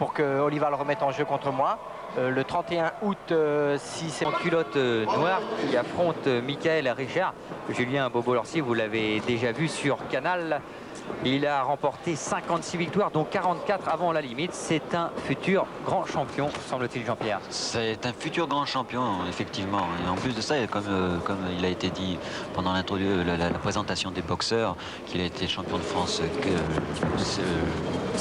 pour que Oliva le remette en jeu contre moi. Le 31 août, si c'est En culotte noire qui affronte Michael Richard. Julien Bobo-Lorcy, vous l'avez déjà vu sur Canal. Il a remporté 56 victoires, dont 44 avant la limite. C'est un futur grand champion, semble-t-il, Jean-Pierre. C'est un futur grand champion, effectivement. Et en plus de ça, comme il a été dit pendant la présentation des boxeurs, qu'il a été champion de France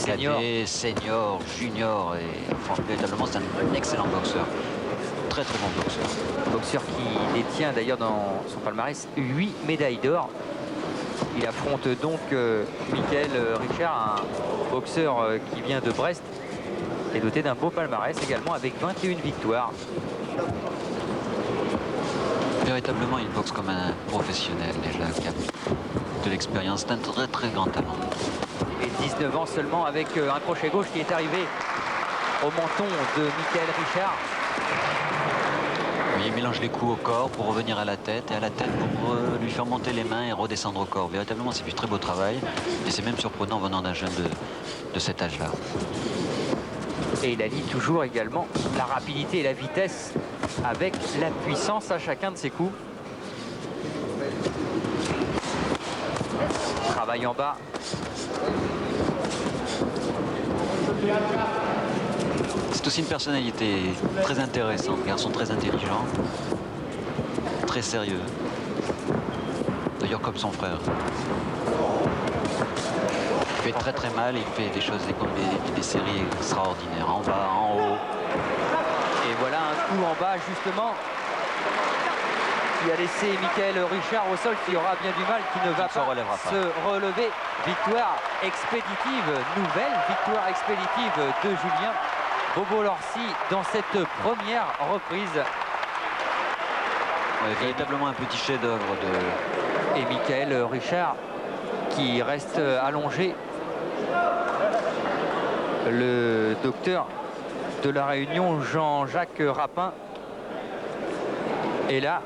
cadet, senior, junior. Et enfin, véritablement, c'est un excellent boxeur. Très très bon boxeur. Boxeur qui détient d'ailleurs dans son palmarès 8 médailles d'or. Il affronte donc Michael Richard, un boxeur qui vient de Brest et doté d'un beau palmarès également avec 21 victoires. Véritablement, il boxe comme un professionnel déjà, qui a de l'expérience, c'est un très très grand talent. Et 19 ans seulement avec un crochet gauche qui est arrivé au menton de Michael Richard. Il mélange les coups au corps pour revenir à la tête et à la tête pour lui faire monter les mains et redescendre au corps. Véritablement, c'est du très beau travail et c'est même surprenant venant d'un jeune de cet âge-là. Et il allie toujours également la rapidité et la vitesse avec la puissance à chacun de ses coups. Travail en bas. C'est aussi une personnalité très intéressante, un garçon très intelligent, très sérieux. D'ailleurs comme son frère. Il fait très très mal, il fait des choses, des séries extraordinaires, en bas, en haut. Et voilà un coup en bas justement qui a laissé Michael Richard au sol, qui aura bien du mal, qui ne va pas se relever. Victoire expéditive, nouvelle victoire expéditive de Julien Bobo-Lorcy dans cette première reprise. Ouais, véritablement un petit chef-d'œuvre de... Et Michael Richard qui reste allongé. Le docteur de la Réunion, Jean-Jacques Rapin, est là.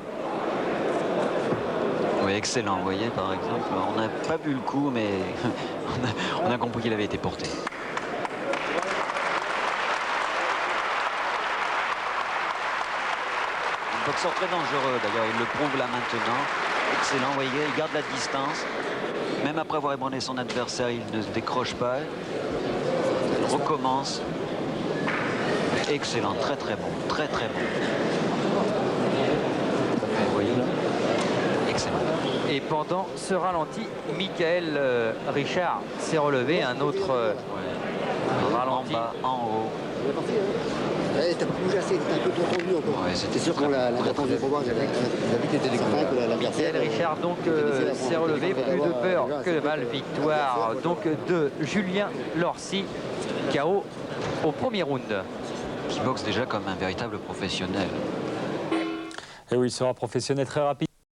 Oui, excellent, vous voyez, par exemple. On n'a pas vu le coup, mais on a compris qu'il avait été porté. Un boxeur très dangereux, d'ailleurs, il le prouve là maintenant. Excellent, vous voyez, il garde la distance. Même après avoir ébranlé son adversaire, il ne se décroche pas. Il recommence. Excellent, très très bon, très très bon. Vous voyez là, excellent. Et pendant ce ralenti, Michael Richard s'est relevé. Un autre ralenti. En bas, en haut. T'as bougé assez, t'es un peu trop tendu encore. Ouais, c'est sûr qu'on l'a attendu pour voir, j'avais vu qu'il était découvert que l'adversaire. Michael Richard donc s'est relevé, plus de peur que de mal. Victoire donc de Julien Lorcy, KO au premier round. Qui boxe déjà comme un véritable professionnel. Et oui, il sera professionnel très rapide.